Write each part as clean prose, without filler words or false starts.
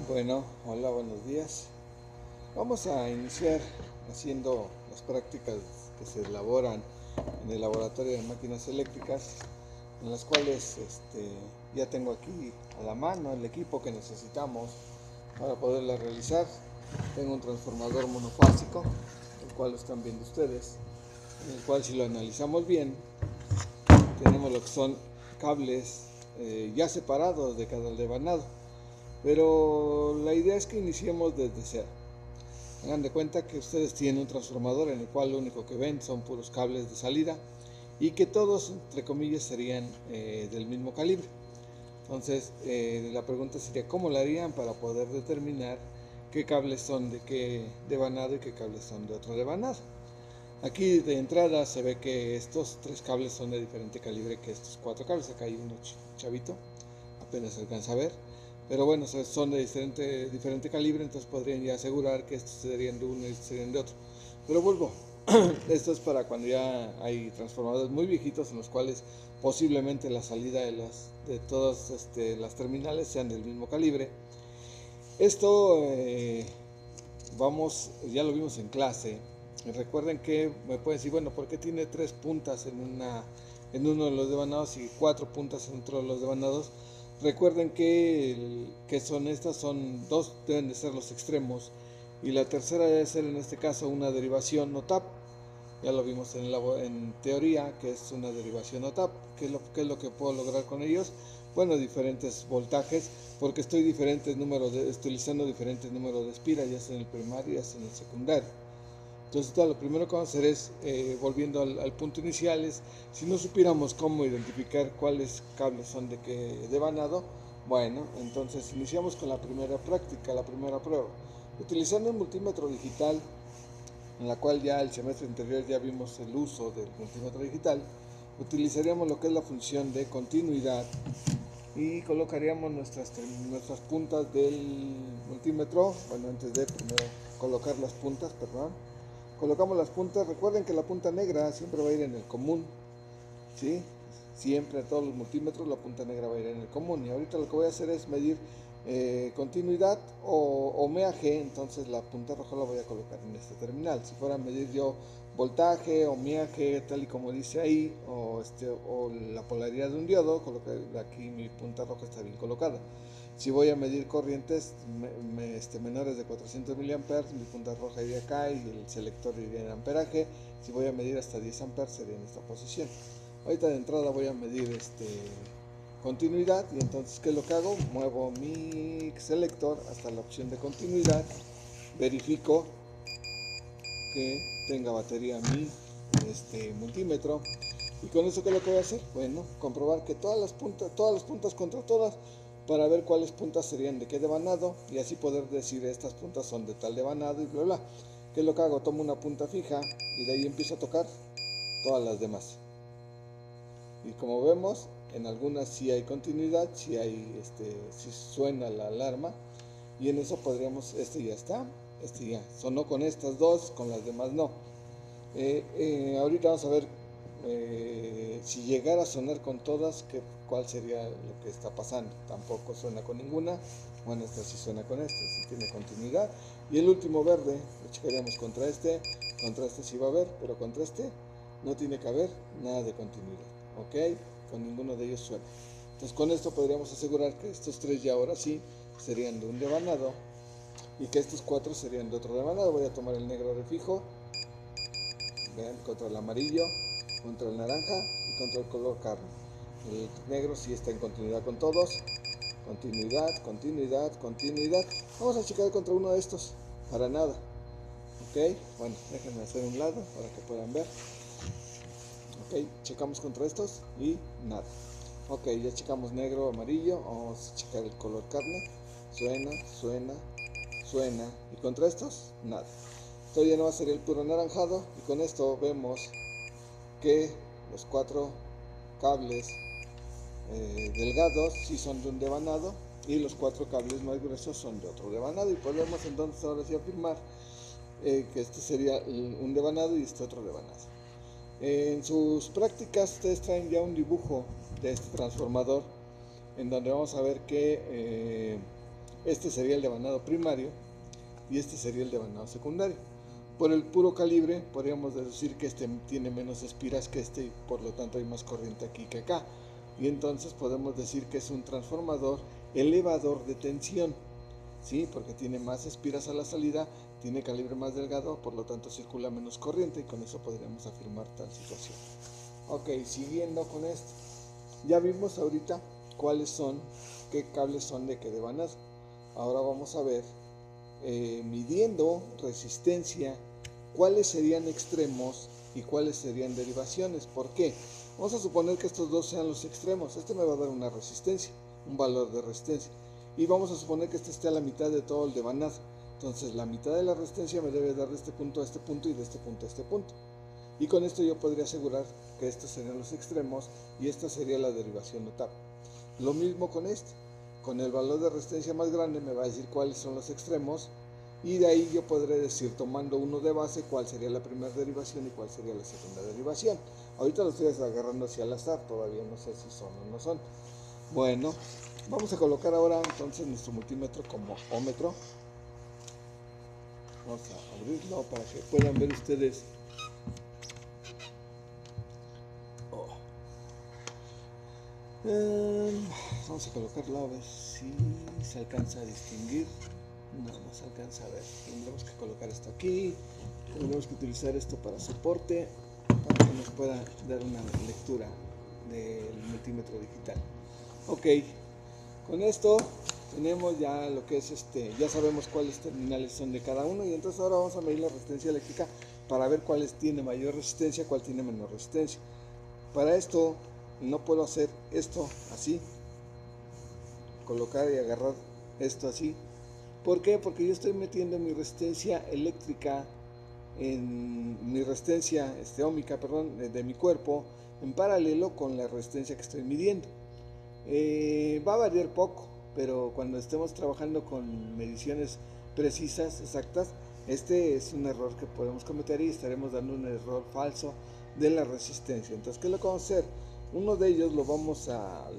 Bueno, hola, buenos días. Vamos a iniciar haciendo las prácticas que se elaboran en el laboratorio de máquinas eléctricas, en las cuales ya tengo aquí a la mano el equipo que necesitamos para poderla realizar. Tengo un transformador monofásico, el cual lo están viendo ustedes, en el cual si lo analizamos bien, tenemos lo que son cables ya separados de cada devanado. Pero la idea es que iniciemos desde cero. Hagan de cuenta que ustedes tienen un transformador en el cual lo único que ven son puros cables de salida y que todos, entre comillas, serían del mismo calibre. Entonces, la pregunta sería, ¿cómo lo harían para poder determinar qué cables son de qué devanado y qué cables son de otro devanado? Aquí de entrada se ve que estos tres cables son de diferente calibre que estos cuatro cables. Acá hay uno chavito, apenas se alcanza a ver. Pero bueno, son de diferente calibre, entonces podrían ya asegurar que estos serían de uno y estos serían de otro. Pero vuelvo, esto es para cuando ya hay transformadores muy viejitos en los cuales posiblemente la salida de todas las terminales sean del mismo calibre. Esto ya lo vimos en clase. Recuerden que me pueden decir, bueno, ¿por qué tiene tres puntas en uno de los devanados y cuatro puntas en otro de los devanados? Recuerden que son dos, deben de ser los extremos, y la tercera debe ser en este caso una derivación NOTAP. Ya lo vimos en teoría, que es una derivación NOTAP. ¿Qué es lo que puedo lograr con ellos? Bueno, diferentes voltajes, porque estoy utilizando diferentes números de espiras, ya sea en el primario, ya sea en el secundario. Entonces, lo primero que vamos a hacer es, volviendo al punto inicial, es, si no supiéramos cómo identificar cuáles cables son de qué devanado, bueno, entonces iniciamos con la primera práctica, la primera prueba. Utilizando un multímetro digital, en la cual ya el semestre anterior ya vimos el uso del multímetro digital, utilizaríamos lo que es la función de continuidad y colocaríamos nuestras puntas del multímetro. Bueno, antes de primero colocar las puntas, perdón, colocamos las puntas. Recuerden que la punta negra siempre va a ir en el común, ¿sí? Siempre a todos los multímetros la punta negra va a ir en el común. Y ahorita lo que voy a hacer es medir continuidad o meaje. Entonces la punta roja la voy a colocar en este terminal. Si fuera a medir yo voltaje o meaje, tal y como dice ahí, o la polaridad de un diodo, colocar aquí mi punta roja está bien colocada. Si voy a medir corrientes menores de 400 miliamperes, mi punta roja iría acá y el selector iría en amperaje. Si voy a medir hasta 10 amperes, sería en esta posición. Ahorita de entrada voy a medir continuidad, y entonces ¿qué es lo que hago? Muevo mi selector hasta la opción de continuidad, verifico que tenga batería mi multímetro, y con eso ¿qué es lo que voy a hacer? Bueno, comprobar que todas las puntas contra todas, para ver cuáles puntas serían de qué devanado, y así poder decir estas puntas son de tal devanado y bla bla. ¿Qué es lo que hago? Tomo una punta fija y de ahí empiezo a tocar todas las demás. Y como vemos, en algunas sí hay continuidad, sí suena la alarma, y en eso podríamos, ya está, ya sonó con estas dos, con las demás no. Ahorita vamos a ver si llegara a sonar con todas, cuál sería lo que está pasando. Tampoco suena con ninguna. Bueno, esta sí suena con esta, sí tiene continuidad. Y el último verde lo checaríamos contra este sí va a haber, pero contra este no tiene que haber nada de continuidad. Ok, con ninguno de ellos suena. Entonces con esto podríamos asegurar que estos tres ya ahora sí serían de un devanado, y que estos cuatro serían de otro devanado. Voy a tomar el negro de fijo, vean, contra el amarillo, contra el naranja y contra el color carne. El negro sí está en continuidad con todos. Continuidad, continuidad, continuidad. Vamos a checar contra uno de estos. Para nada. Ok, bueno, déjenme hacer un lado para que puedan ver. Ok, checamos contra estos y nada. Ok, ya checamos negro, amarillo. Vamos a checar el color carne. Suena, suena, suena. Y contra estos, nada. Todavía no va a ser el puro anaranjado, y con esto vemos que los cuatro cables delgados sí son de un devanado, y los cuatro cables más gruesos son de otro devanado, y podemos entonces ahora sí afirmar que este sería un devanado y este otro devanado. En sus prácticas ustedes traen ya un dibujo de este transformador, en donde vamos a ver que Este sería el devanado primario y este sería el devanado secundario. Por el puro calibre podríamos deducir que este tiene menos espiras que este y por lo tanto hay más corriente aquí que acá. Y entonces podemos decir que es un transformador elevador de tensión, ¿sí? Porque tiene más espiras a la salida, tiene calibre más delgado, por lo tanto circula menos corriente y con eso podríamos afirmar tal situación. Ok, siguiendo con esto. Ya vimos ahorita cuáles son, qué cables son de qué devanado. Ahora vamos a ver, midiendo resistencia, cuáles serían extremos y cuáles serían derivaciones. ¿Por qué? Vamos a suponer que estos dos sean los extremos. Este me va a dar una resistencia, un valor de resistencia. Y vamos a suponer que este esté a la mitad de todo el devanado. Entonces la mitad de la resistencia me debe dar de este punto a este punto y de este punto a este punto. Y con esto yo podría asegurar que estos serían los extremos y esta sería la derivación notable. Lo mismo con este. Con el valor de resistencia más grande me va a decir cuáles son los extremos y de ahí yo podré decir, tomando uno de base, cuál sería la primera derivación y cuál sería la segunda derivación. Ahorita lo estoy agarrando hacia al azar, todavía no sé si son o no son. Bueno, vamos a colocar ahora entonces nuestro multímetro como ohmmetro. Vamos a abrirlo para que puedan ver ustedes. Vamos a colocarlo a ver si se alcanza a distinguir. No se alcanza a ver. Tendremos que colocar esto aquí. Tendremos que utilizar esto para soporte, para que nos pueda dar una lectura del multímetro digital. Ok, con esto tenemos ya lo que es ya sabemos cuáles terminales son de cada uno y entonces ahora vamos a medir la resistencia eléctrica para ver cuáles tiene mayor resistencia, cuál tiene menor resistencia. Para esto no puedo hacer esto así, colocar y agarrar esto así. ¿Por qué? Porque yo estoy metiendo mi resistencia eléctrica en mi resistencia ohmica, perdón, de mi cuerpo en paralelo con la resistencia que estoy midiendo. Va a variar poco, pero cuando estemos trabajando con mediciones precisas, exactas, este es un error que podemos cometer y estaremos dando un error falso de la resistencia. Entonces, ¿qué es lo que vamos a hacer? Uno de ellos le vamos a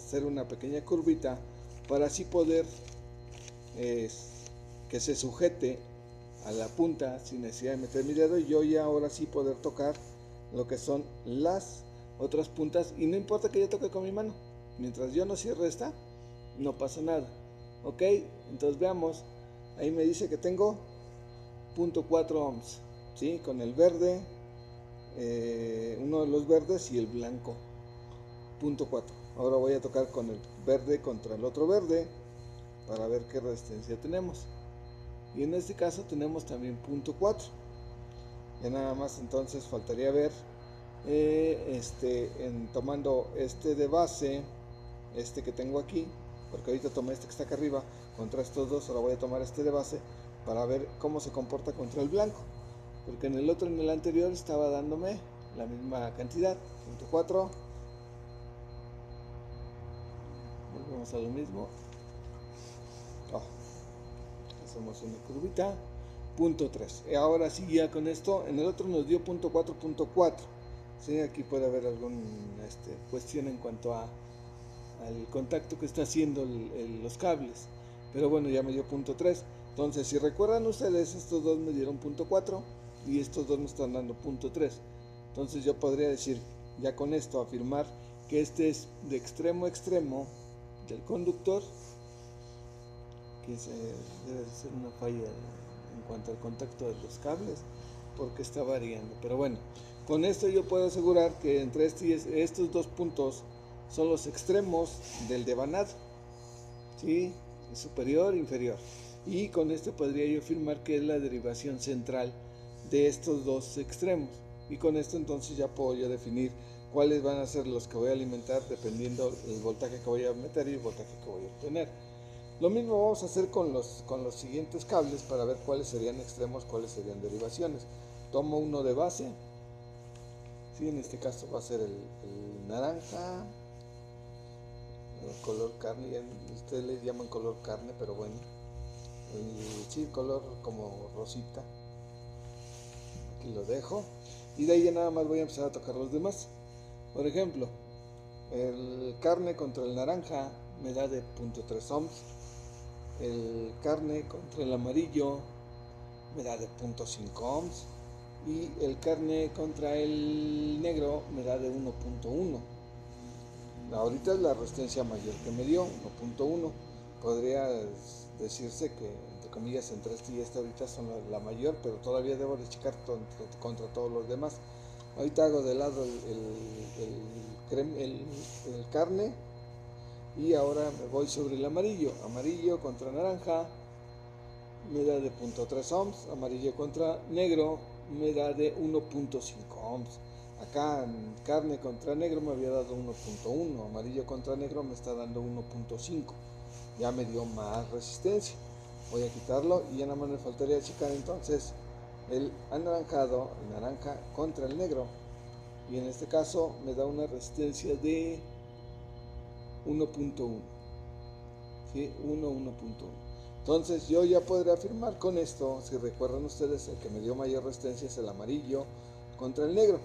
hacer una pequeña curvita para así poder que se sujete a la punta sin necesidad de meter mi dedo y yo ya ahora sí poder tocar lo que son las otras puntas y no importa que yo toque con mi mano, mientras yo no cierre esta no pasa nada. Ok, entonces veamos, ahí me dice que tengo 0.4 ohms, ¿sí? Con el verde, uno de los verdes y el blanco 0.4. ahora voy a tocar con el verde contra el otro verde para ver qué resistencia tenemos y en este caso tenemos también 0.4. ya nada más entonces faltaría ver tomando este de base, este que tengo aquí, porque ahorita tomé este que está acá arriba contra estos dos, ahora voy a tomar este de base para ver cómo se comporta contra el blanco, porque en el otro, en el anterior, estaba dándome la misma cantidad, 0.4. volvemos a lo mismo, hacemos una curvita, 0.3. ahora sí, ya con esto, en el otro nos dio 0.4. ¿Sí? Aquí puede haber alguna cuestión en cuanto al contacto que está haciendo los cables, pero bueno, ya me dio 0.3. entonces si recuerdan ustedes, estos dos me dieron 0.4 y estos dos me están dando 0.3. entonces yo podría decir ya con esto, afirmar que este es de extremo a extremo del conductor, que debe ser una falla en cuanto al contacto de los cables, porque está variando, pero bueno, con esto yo puedo asegurar que entre estos dos puntos son los extremos del devanado, ¿sí? Superior e inferior, y con esto podría yo afirmar que es la derivación central de estos dos extremos, y con esto entonces ya puedo yo definir cuáles van a ser los que voy a alimentar dependiendo del voltaje que voy a meter y el voltaje que voy a obtener. Lo mismo vamos a hacer con los siguientes cables para ver cuáles serían extremos, cuáles serían derivaciones. Tomo uno de base, ¿sí? En este caso va a ser el naranja, el color carne, ustedes le llaman color carne, pero bueno, sí, color como rosita. Aquí lo dejo y de ahí ya nada más voy a empezar a tocar los demás. Por ejemplo, el carne contra el naranja me da de 0.3 ohms. el carne contra el amarillo me da de 0.5 ohms y el carne contra el negro me da de 1.1. Ahorita es la resistencia mayor que me dio, 1.1. Podría decirse que, entre comillas, entre este y este ahorita son la mayor, pero todavía debo de checar contra todos los demás. Ahorita hago de lado el carne y ahora me voy sobre el amarillo. Amarillo contra naranja me da de 0.3 ohms, amarillo contra negro me da de 1.5 ohms. Acá en carne contra negro me había dado 1.1, amarillo contra negro me está dando 1.5. Ya me dio más resistencia. Voy a quitarlo y ya nada más me faltaría checar entonces el anaranjado, el naranja contra el negro. Y en este caso me da una resistencia de 1.1. ¿Sí? 1.1. Entonces yo ya podré afirmar con esto, si recuerdan ustedes, el que me dio mayor resistencia es el amarillo contra el negro.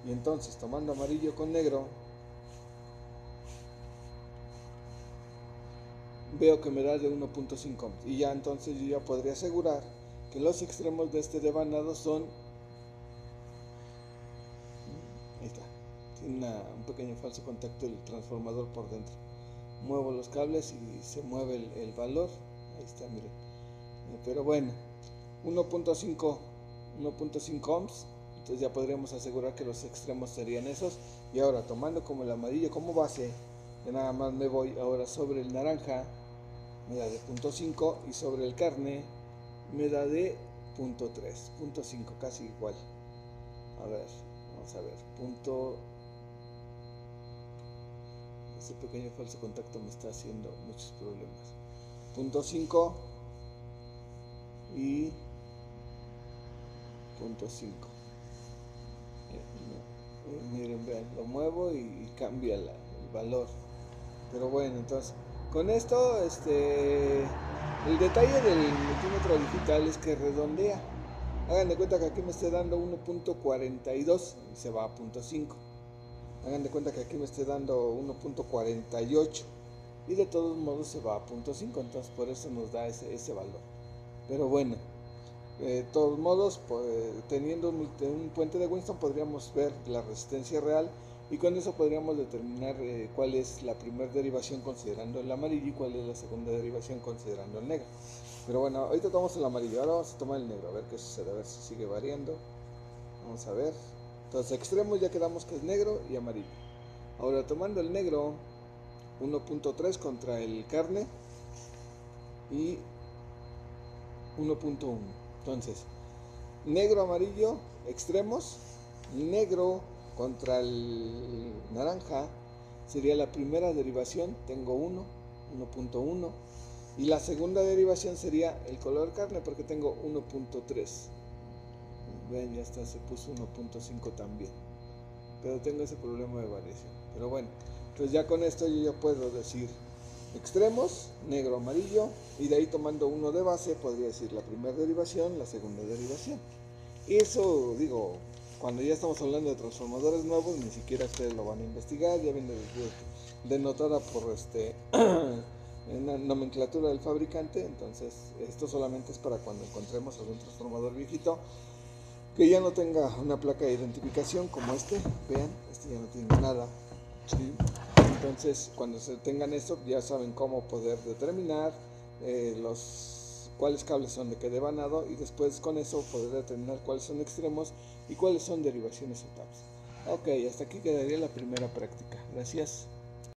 Y entonces tomando amarillo con negro, veo que me da de 1.5 ohms. Y ya entonces yo ya podría asegurar que los extremos de este devanado son... Ahí está. Tiene un pequeño falso contacto del transformador por dentro. Muevo los cables y se mueve el valor. Ahí está, miren. Pero bueno, 1.5 ohms. Entonces ya podríamos asegurar que los extremos serían esos. Y ahora tomando como el amarillo como base, ya nada más me voy ahora sobre el naranja, me da de 0.5, y sobre el carne me da de 0.3, 0.5, casi igual. A ver, vamos a ver, ese pequeño falso contacto me está haciendo muchos problemas. 0.5 y 0.5. Miren, vean, lo muevo y cambia el valor. Pero bueno, entonces con esto el detalle del multímetro digital es que redondea. Hagan de cuenta que aquí me esté dando 1.42 y se va a 0.5. Hagan de cuenta que aquí me esté dando 1.48 y de todos modos se va a 0.5, entonces por eso nos da ese valor. Pero bueno, de todos modos, pues, teniendo un puente de Winston podríamos ver la resistencia real y con eso podríamos determinar cuál es la primera derivación considerando el amarillo y cuál es la segunda derivación considerando el negro. Pero bueno, ahorita tomamos el amarillo, ahora vamos a tomar el negro, a ver qué sucede, a ver si sigue variando. Vamos a ver. Entonces extremos ya quedamos que es negro y amarillo. Ahora tomando el negro, 1.3 contra el carne y 1.1. Entonces, negro, amarillo, extremos, negro contra el naranja sería la primera derivación, tengo 1.1, y la segunda derivación sería el color carne porque tengo 1.3. Ven, ya está, se puso 1.5 también, pero tengo ese problema de variación. Pero bueno, entonces ya con esto yo ya puedo decir extremos, negro, amarillo, y de ahí tomando uno de base podría decir la primera derivación, la segunda derivación. Y eso, digo, cuando ya estamos hablando de transformadores nuevos, ni siquiera ustedes lo van a investigar, ya viene denotada por en nomenclatura del fabricante. Entonces esto solamente es para cuando encontremos algún transformador viejito que ya no tenga una placa de identificación como este. Vean, este ya no tiene nada, ¿sí? Entonces cuando se tengan esto ya saben cómo poder determinar cuáles cables son de qué devanado, y después con eso poder determinar cuáles son extremos y cuáles son derivaciones o tabs. Ok, hasta aquí quedaría la primera práctica. Gracias.